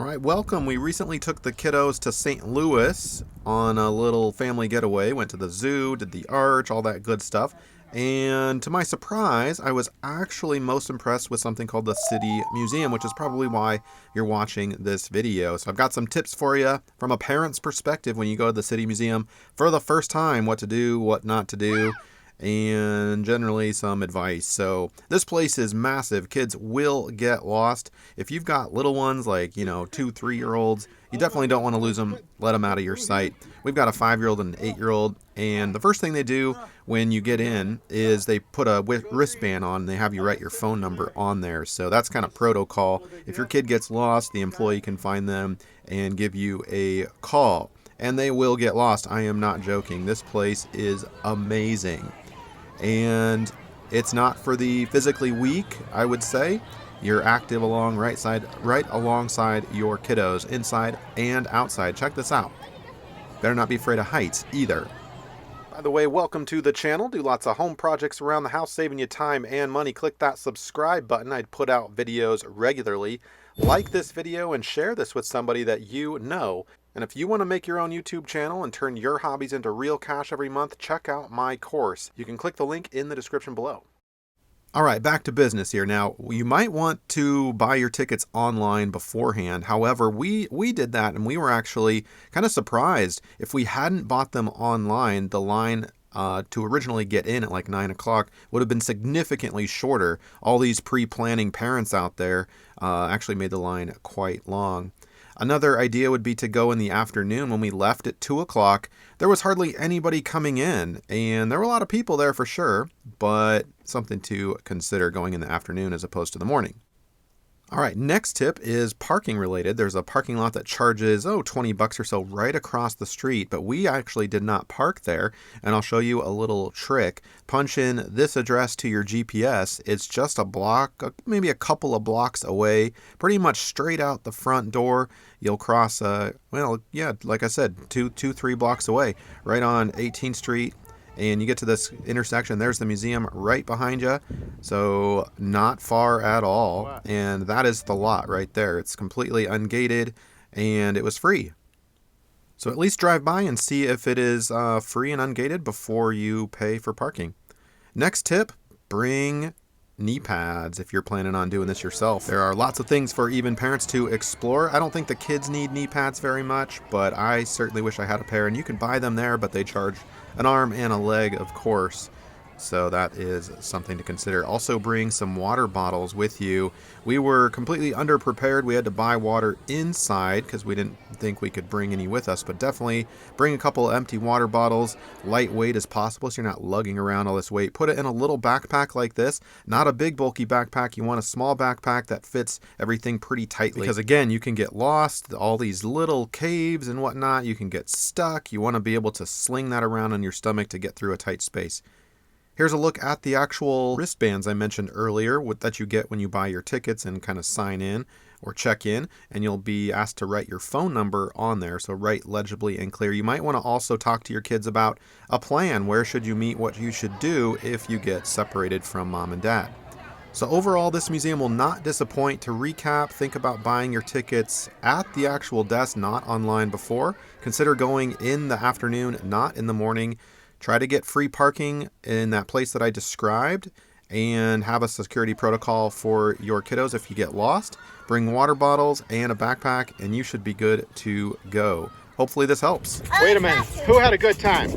right, welcome. We recently took the kiddos to St. Louis on a little family getaway. Went to the zoo, did the arch, all that good stuff. And to my surprise, I was actually most impressed with something called the City Museum, which is probably why you're watching this video. So I've got some tips for you from a parent's perspective when you go to the City Museum for the first time, what to do, what not to do, and generally some advice. So this place is massive. Kids will get lost. If you've got little ones like, 2-3-year-olds, you definitely don't want to lose them. Let them out of your sight. We've got a 5-year-old and an 8-year-old, and the first thing they do when you get in is they put a wristband on and they have you write your phone number on there. So that's kind of protocol. If your kid gets lost, the employee can find them and give you a call. And they will get lost. I am not joking. This place is amazing. And it's not for the physically weak, I would say. You're active right alongside your kiddos, inside and outside. Check this out. Better not be afraid of heights either. By the way, welcome to the channel. Do lots of home projects around the house, saving you time and money. Click that subscribe button. I put out videos regularly. Like this video and share this with somebody that you know. And if you want to make your own YouTube channel and turn your hobbies into real cash every month, check out my course. You can click the link in the description below. All right, back to business here. Now, you might want to buy your tickets online beforehand. However, we did that, and we were actually kind of surprised. If we hadn't bought them online, the line to originally get in at like 9 o'clock would have been significantly shorter. All these pre-planning parents out there actually made the line quite long. Another idea would be to go in the afternoon. When we left at 2 o'clock, there was hardly anybody coming in, and there were a lot of people there for sure, but something to consider going in the afternoon as opposed to the morning. All right, next tip is parking related. There's a parking lot that charges, $20 or so right across the street, but we actually did not park there, and I'll show you a little trick. Punch in this address to your GPS. It's just a block, maybe a couple of blocks away, pretty much straight out the front door. You'll cross, like I said, 3 blocks away, right on 18th Street. And you get to this intersection, there's the museum right behind you. So not far at all. And that is the lot right there. It's completely ungated and it was free. So at least drive by and see if it is free and ungated before you pay for parking. Next tip, bring knee pads if you're planning on doing this yourself. There are lots of things for even parents to explore. I don't think the kids need knee pads very much, but I certainly wish I had a pair, and you can buy them there, but they charge an arm and a leg, of course. So that is something to consider. Also bring some water bottles with you. We were completely underprepared. We had to buy water inside because we didn't think we could bring any with us, but definitely bring a couple empty water bottles, lightweight as possible so you're not lugging around all this weight. Put it in a little backpack like this, not a big bulky backpack. You want a small backpack that fits everything pretty tightly because again, you can get lost, all these little caves and whatnot. You can get stuck. You want to be able to sling that around on your stomach to get through a tight space. Here's a look at the actual wristbands I mentioned earlier that you get when you buy your tickets and kind of sign in or check in, and you'll be asked to write your phone number on there, so write legibly and clear. You might want to also talk to your kids about a plan. Where should you meet? What you should do if you get separated from mom and dad. So overall, this museum will not disappoint. To recap, think about buying your tickets at the actual desk, not online before. Consider going in the afternoon, not in the morning. Try to get free parking in that place that I described and have a security protocol for your kiddos if you get lost. Bring water bottles and a backpack and you should be good to go. Hopefully this helps. Wait a minute. Who had a good time?